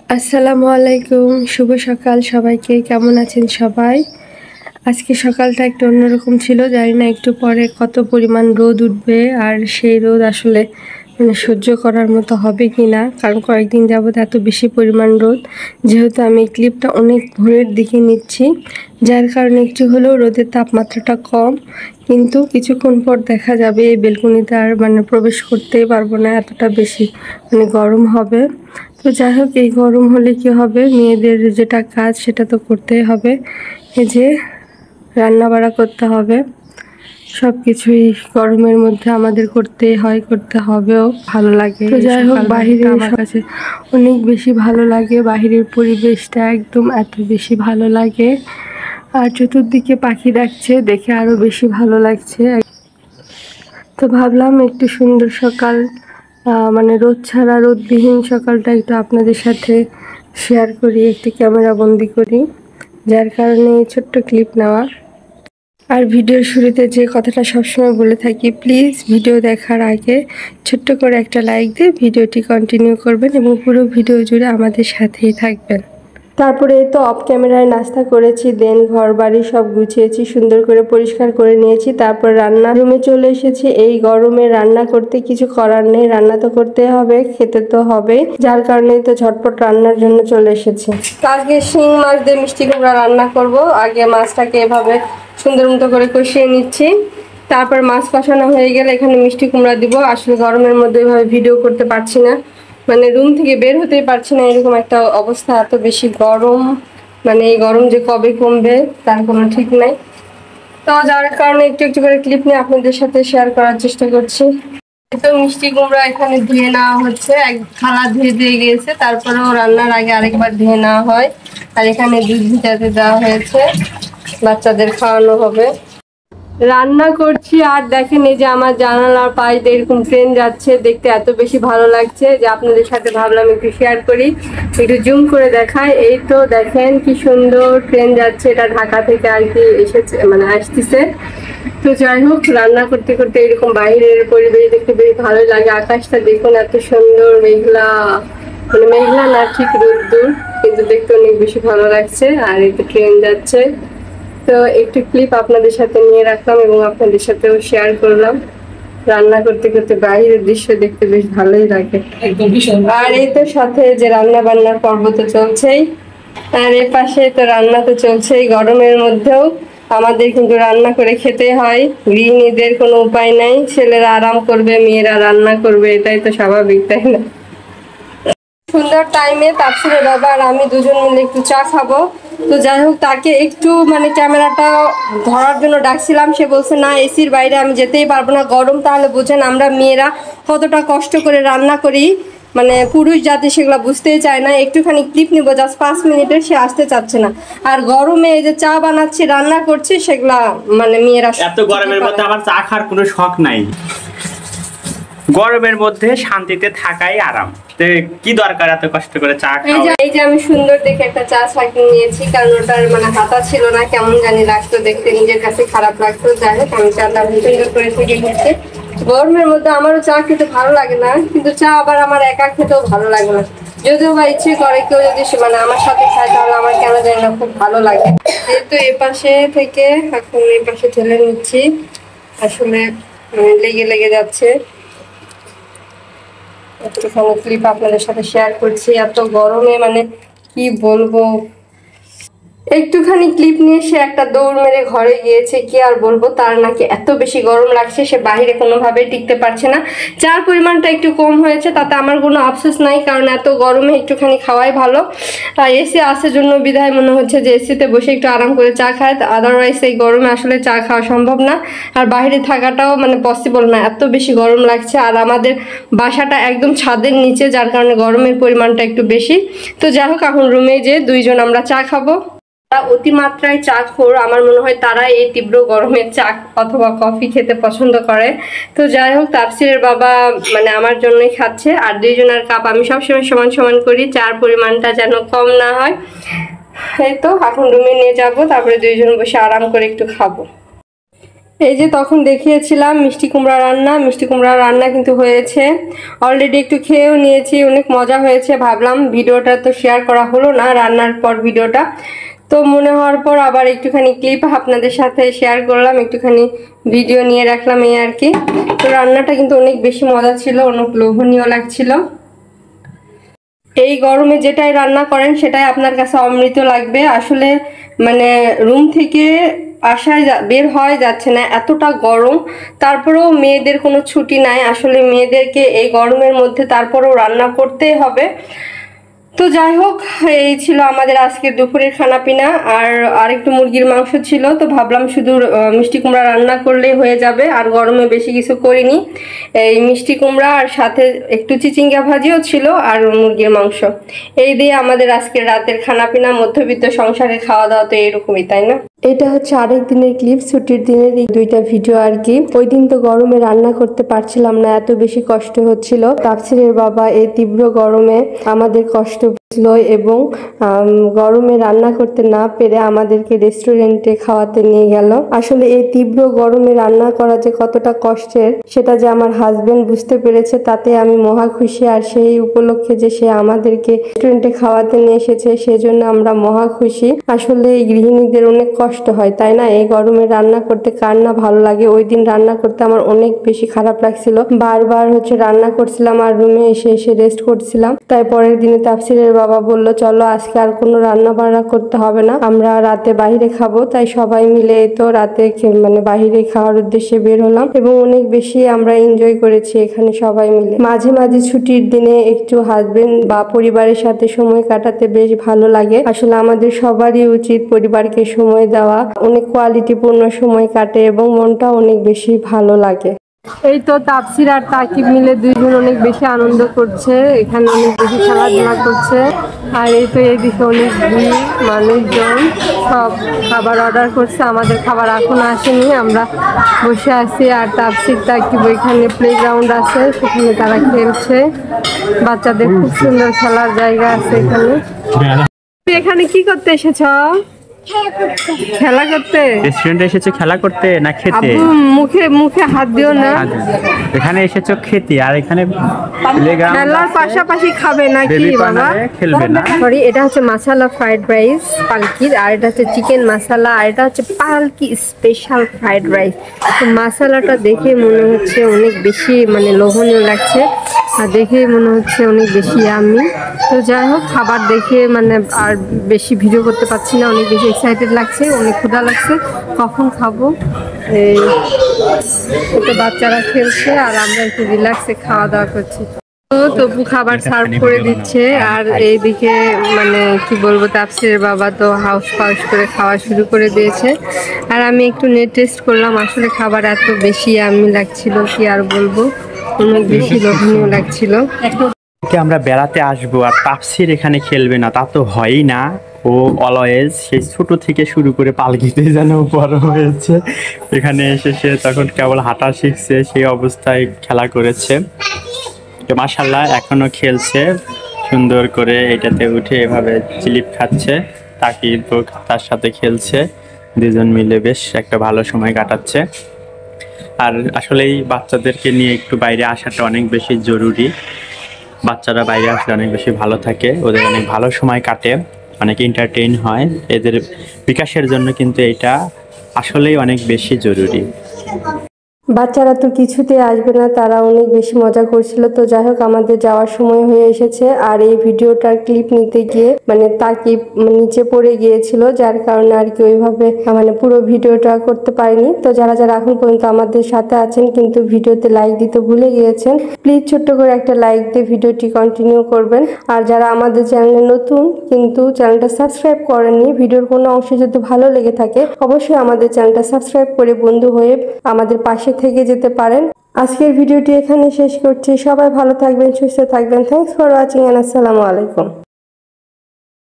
আসসালামু আলাইকুম, শুভ সকাল সবাইকে। কেমন আছেন সবাই? আজকে সকালটা একটু অন্যরকম ছিল, জানি না একটু পরে কত পরিমাণ রোদ উঠবে, আর সেই রোদ আসলে সহ্য করার মতো হবে কি না, কারণ কয়েকদিন যাবৎ এত বেশি পরিমাণ রোদ। যেহেতু আমি ক্লিপটা অনেক ভোরের দিকে নিচ্ছি, যার কারণে একটু হলেও রোদের তাপমাত্রাটা কম, কিন্তু কিছুক্ষণ পর দেখা যাবে এই বেলকনিতে আর প্রবেশ করতেই পারবো না, এতটা বেশি গরম হবে। তো যাই হোক, এই গরম হলে কি হবে, মেয়েদের যেটা কাজ সেটা তো করতেই হবে। এই যে রান্না বাড়া করতে হবে, সব কিছুই গরমের মধ্যে আমাদের করতেই হয়, করতে হবেও, ভালো লাগে। তো যাই হোক, বাহিরে আমার কাছে অনেক বেশি ভালো লাগে, বাহিরের পরিবেশটা একদম এত বেশি ভালো লাগে। আর চতুর্দিকে পাখি ডাকছে, দেখে আরো বেশি ভালো লাগছে। তো ভাবলাম একটু সুন্দর সকাল, রোদ ছাড়া, রোদবিহীন সকালটা একটু আপনাদের সাথে শেয়ার করি, একটি ক্যামেরা বন্দি করি, যার কারণে এই ছোট্ট ক্লিপ নেওয়া। আর ভিডিওর শুরুতে যে কথাটা সবসময় বলে থাকি, প্লিজ ভিডিও দেখার আগে ছোট্ট করে একটা লাইক দিয়ে ভিডিওটি কন্টিনিউ করবেন এবং পুরো ভিডিও জুড়ে আমাদের সাথেই থাকবেন। তারপরে তো অফ ক্যামেরায় নাস্তা করেছি, দেন ঘর বাড়ি সব গুছিয়েছি, সুন্দর করে পরিষ্কার করে নিয়েছি। তারপর রান্না রুমে চলে এসেছি। এই গরমে রান্না করতে কিছু করার নেই, রান্না তো করতে হবে, খেতে তো হবে, যার কারণেই তো ঝটপট রান্নার জন্য চলে এসেছি। আজকে শিং মাছ দিয়ে মিষ্টি কুমড়া রান্না করব। আগে মাছটাকে এভাবে সুন্দর মতো করে কষিয়ে নিচ্ছি, তারপর মাছ কষানো হয়ে গেলে এখানে মিষ্টি কুমড়া দিব। আসলে গরমের মধ্যে এভাবে ভিডিও করতে পারছি না, রুম থেকে বের হতেই পারছি না, এরকম একটা অবস্থা, এত বেশি গরম। এই গরম যে কবে কমবে তার কোনো ঠিক নাই। তো যার কারণে একটু একটু করে ক্লিপ নিয়ে আপনাদের সাথে শেয়ার করার চেষ্টা করছি। তো মিষ্টি কুমড়া এখানে ধুয়ে নেওয়া হচ্ছে, এক থালা ধুয়ে দিয়ে গিয়েছে, তারপরেও রান্নার আগে আরেকবার ধুয়ে নেওয়া হয়। আর এখানে দুধ ভিজাতে দেওয়া হয়েছে, বাচ্চাদের খাওয়ানো হবে। রান্না করছি আর দেখেন, এই যে আমার জানালার পাশ দিয়ে এরকম ট্রেন যাচ্ছে, দেখতে এত বেশি ভালো লাগছে যে আপনাদের সাথে ভাবলাম একটু শেয়ার করি, একটু জুম করে দেখাই। এই তো দেখেন কি সুন্দর ট্রেন যাচ্ছে, এটা ঢাকা থেকে আর কি এসেছে, আসতেছে। তো যাই হোক, রান্না করতে করতে এরকম বাইরের পরিবেশ দেখতে বেশ ভালোই লাগে। আকাশটা দেখুন এত সুন্দর, মেঘলা, মেঘলা না ঠিক রোদ্দুর, কিন্তু দেখতে অনেক বেশি ভালো লাগছে। আর এই তো ট্রেন যাচ্ছে, তো একটু ক্লিপ আপনাদের সাথে নিয়ে রাখলাম এবং আপনাদের সাথেও শেয়ার করলাম। রান্না করতে করতে বাইরের দৃশ্য দেখতে বেশ ভালোই লাগে। আর এই তো সাথে যে রান্না বান্নার পর্ব তো চলছেই, আর এর পাশে তো রান্না তো চলছেই। গরমের মধ্যেও আমাদের কিন্তু রান্না করে খেতে হয়, গৃহিণীদের কোনো উপায় নাই। ছেলেরা আরাম করবে, মেয়েরা রান্না করবে, এটাই তো স্বাভাবিক, তাই না? সুন্দর টাইমে তাপসিরের বাবা আর আমি দুজন মিলে একটু চা খাবো। তো যাই হোক, তাকে একটু ক্যামেরাটা ধরার জন্য ডাকছিলাম, সে বলছে না, এসির বাইরে আমি যেতেই পারবো না, গরম। তাহলে বুঝেন আমরা মেয়েরা কতটা কষ্ট করে রান্না করি, পুরুষ জাতি সেগুলো বুঝতেই চায় না। একটুখানি ক্লিপ নিবো জাস্ট 5 মিনিটের, সে আসতে চাচ্ছে না। আর গরমে এই যে চা বানাচ্ছি, রান্না করছি, সেগুলা মেয়েরা এত গরমের মধ্যে আমার চা খাওয়ার কোনো শখ নাই। গরমের মধ্যে শান্তিতে থাকাই আরাম, কি দরকার এত কষ্ট করে চা খাওয়া। এই যে আমি সুন্দর দেখে একটা চা ছাঁকি নিয়েছি, কারণ ওটার হাতা ছিল না, কেমন জানি লাগতো দেখতে, নিজের কাছে খারাপ লাগতো। যাই হোক, আমি চাটা সুন্দর করে থেকে নিয়েছি। গরমের মধ্যে আমারও চা খেতে ভালো লাগে না, কিন্তু চা আবার আমার একা খেতেও ভালো লাগে না। যদিও বা ইচ্ছে করে কেউ যদি আমার সাথে খায়, তাহলে আমার কেন জানি না খুব ভালো লাগে। যেহেতু এ পাশে থেকে এখন এই পাশে ঠেলে নিচ্ছি, আসলে লেগে লেগে যাচ্ছে। একটুখানি ক্লিপ আপনাদের সাথে শেয়ার করছি, এত গরমে কি বলবো। একটুখানি ক্লিপ নিয়ে সে একটা দৌড় মেরে ঘরে গিয়েছে, কি আর বলবো, তার নাকি এত বেশি গরম লাগছে, সে বাইরে কোনোভাবে টিকতে পারছে না। চার পরিমাণটা একটু কম হয়েছে, তাতে আমার কোনো আফসোস নাই, কারণ এত গরমে একটুখানি খাওয়াই ভালো। আর এসি আসার জন্য বিধায় মনে হচ্ছে যে এসিতে বসে একটু আরাম করে চা খায়, আদারওয়াইজ এই গরমে আসলে চা খাওয়া সম্ভব না। আর বাইরে থাকাটাও পসিবল না, এত বেশি গরম লাগছে। আর আমাদের বাসাটা একদম ছাদের নিচে, যার কারণে গরমের পরিমাণটা একটু বেশি। তো যাই হোক, এখন রুমে যে দুইজন আমরা চা খাবো। অতিমাত্রায় চা খোর, আমার মনে হয় তারা এই তীব্র গরমে চা অথবা কফি খেতে পছন্দ করে। তো যাই হোক, তাফসিরের বাবা আমার জন্যই খাচ্ছে, আর দুইজনের কাপ আমি সবসময় সমান সমান করি, চার পরিমাণটা যেন কম না হয়। এই তো এখন রুমে নিয়ে যাব, তারপরে দুইজন বসে আরাম করে একটু খাবো। এই যে তখন দেখিয়েছিলাম মিষ্টি কুমড়া রান্না কিন্তু হয়েছে অলরেডি, একটু খেয়েও নিয়েছি, অনেক মজা হয়েছে। ভাবলাম ভিডিওটা তো শেয়ার করা হলো না রান্নার পর ভিডিওটা, তো মনে হওয়ার পর আবার একটুখানি ক্লিপ আপনাদের সাথে শেয়ার করলাম, একটুখানি ভিডিও নিয়ে রাখলাম এই আর কি। তো রান্নাটা কিন্তু অনেক বেশি মজা ছিল, অনেক লোভনীয় লাগছিল। এই গরমে যেটাই রান্না করেন সেটাই আপনার কাছে অমৃত লাগবে। আসলে মানে রুম থেকে বের হয় যাচ্ছে না, এতটা গরম। তারপরেও মেয়েদের কোনো ছুটি নাই, আসলে মেয়েদেরকে এই গরমের মধ্যে তারপরেও রান্না করতেই হবে। তো যাই হোক, এই ছিল আমাদের আজকের দুপুরের খানাপিনা। আর একটু মুরগির মাংস ছিল, তো ভাবলাম শুধু মিষ্টি কুমড়া রান্না করলেই হয়ে যাবে, আর গরমে বেশি কিছু করিনি। এই মিষ্টি কুমড়া আর সাথে একটু চিচিঙ্গা ভাজিও ছিল আর মুরগির মাংস, এই দিয়ে আমাদের আজকের রাতের খানাপিনা। মধ্যবিত্ত সংসারে খাওয়া দাওয়া তো এরকমই, তাই না? এটা হচ্ছে আরেক দিনের ক্লিপ, ছুটির দিনের এই দুইটা ভিডিও আর কি। ওই দিন তো গরমে রান্না করতে পারছিলাম না, এত বেশি কষ্ট হচ্ছিল। তাফসিরের বাবা এই তীব্র গরমে আমাদের কষ্ট বুঝলো এবং গরমে রান্না করতে না পেরে আমাদেরকে রেস্টুরেন্টে খাওয়াতে নিয়ে গেল। আসলে এই তীব্র গরমে রান্না করা যে কতটা কষ্টের সেটা যে আমার হাজবেন্ড বুঝতে পেরেছে, তাতে আমি মহা খুশি। আর সেই উপলক্ষে যে সে আমাদেরকে রেস্টুরেন্টে খাওয়াতে নিয়ে এসেছে সেজন্য আমরা মহা খুশি। আসলে এই গৃহিণীদের অনেক কষ্ট হয়, তাই না? এই গরমে রান্না করতে কার না ভালো লাগে। ওই দিন রান্না করতে আমার অনেক বেশি খারাপ লাগছিল, বারবার রান্না করছিলাম আর রুমে এসে এসে রেস্ট করছিলাম। তাই পরের দিনে তাফসিরের বাবা বলল, চলো আজকে আর কোনো রান্না বান্না করতে হবে না, আমরা রাতে বাইরে খাবো। তাই সবাই মিলে তো রাতে মানে বাইরে খাওয়ার উদ্দেশ্যে বের হলাম এবং অনেক বেশি আমরা এনজয় করেছি এখানে সবাই মিলে। মাঝে মাঝে ছুটির দিনে একটু হাজবেন্ড বা পরিবারের সাথে সময় কাটাতে বেশ ভালো লাগে। আসলে আমাদের সবারই উচিত পরিবারকে সময় দেওয়া, অনেক কোয়ালিটিপূর্ণ সময় কাটে এবং মনটা অনেক বেশি ভালো লাগে। এই তো তাফসির আর তাকিব মিলে দুইজন অনেক বেশি আনন্দ করছে, এখানে অনেক বেশি খেলাধুলা করছে। আর এই তো এইদিকে অনেক মানুষজন সব খাবার অর্ডার করছে, আমাদের খাবার এখনো আসেনি, আমরা বসে আছি। আর তাফসির তাকিব এখানে প্লেগ্রাউন্ড আছে, সেখানে তারা খেলছে। বাচ্চাদের খুব সুন্দর খেলার জায়গা আছে এখানে। এখানে কি করতে এসেছ? খেলা করতে। রেস্টুরেন্টে এসেছো খেলা করতে না খেতে? মুখে মুখে হাত দিও না। এখানে এসেছো খেতে, আর এখানে খেলার পাশাপাশি খাবে নাকি বাবা? খেলবে না। সরি, এটা হচ্ছে মাসালা ফ্রাইড রাইস পালকির, আর এটা হচ্ছে চিকেন মাসালা, আর এটা হচ্ছে পালকি স্পেশাল ফ্রাইড রাইস। তো মাসালাটা দেখে মনে হচ্ছে অনেক বেশি মানে লোভনীয় লাগছে, আর দেখে মনে হচ্ছে অনেক বেশি আমি। তো যাই হোক, খাবার দেখে মানে আর বেশি ভিডিও করতে পারছি না, অনেক বেশি এক্সাইটেড লাগছে, অনেক ক্ষুধা লাগছে, কখন খাবো। এই তো বাচ্চারা খেলছে আর আমরা একটু রিল্যাক্সে খাওয়া দাওয়া করছি। তো তবু খাবার সার্ভ করে দিচ্ছে, আর এইদিকে মানে কি বলবো, তাফসিরের বাবা তো হাউস করে খাওয়া শুরু করে দিয়েছে। আর আমি একটু নেট টেস্ট করলাম, আসলে খাবার এত বেশি আমি লাগছিল, কি আর বলবো, অনেক বেশি লোভনীয় লাগছিল। আমরা বেড়াতে আসবো আর তাফসির এখানে খেলবে না তা তো হয়ই না। ও অলওয়েজ সেই ছোট থেকে শুরু করে পালকিতে যেন বড় হয়েছে, এখানে এসে সে তখন কেবল হাঁটা শিখছে, সেই অবস্থায় খেলা করেছে। মাশাআল্লাহ এখনো খেলছে সুন্দর করে, এটাতে উঠে এভাবে চিলিপ খাচ্ছে, তাকিব তার সাথে খেলছে, দুজন মিলে বেশ একটা ভালো সময় কাটাচ্ছে। আর আসলেই বাচ্চাদেরকে নিয়ে একটু বাইরে আসাটা অনেক বেশি জরুরি। বাচ্চারা বাইরে আসলে অনেক বেশি ভালো থাকে, ওদের অনেক ভালো সময় কাটে, অনেক এন্টারটেইন হয়, এদের বিকাশের জন্য কিন্তু এটা আসলেই অনেক বেশি জরুরি। বাচ্চারা তো কিছুতে আসবে না, তারা অনেক বেশি মজা করছিল। তো যাই হোক, আমাদের যাওয়ার সময় হয়ে এসেছে, আর এই ভিডিওটার ক্লিপ নিতে গিয়ে মানে তাকিব নিচে পড়ে গিয়েছিল, যার কারণে আর কি ওইভাবে মানে পুরো ভিডিওটা করতে পারিনি। তো যারা যারা এখন পর্যন্ত আমাদের সাথে আছেন কিন্তু ভিডিওতে লাইক দিতে ভুলে গিয়েছেন, প্লিজ ছোট্ট করে একটা লাইক দিয়ে ভিডিওটি কন্টিনিউ করবেন। আর যারা আমাদের চ্যানেলে নতুন কিন্তু চ্যানেলটা সাবস্ক্রাইব করেননি, ভিডিওর কোনো অংশ যদি ভালো লেগে থাকে অবশ্যই আমাদের চ্যানেলটা সাবস্ক্রাইব করে বন্ধু হয়ে আমাদের পাশে থেকে যেতে পারেন। আজকের ভিডিওটি এখানে শেষ করছি, সবাই ভালো থাকবেন, সুস্থ থাকবেন। থ্যাঙ্কস ফর ওয়াচিং এন্ড আসসালামু আলাইকুম।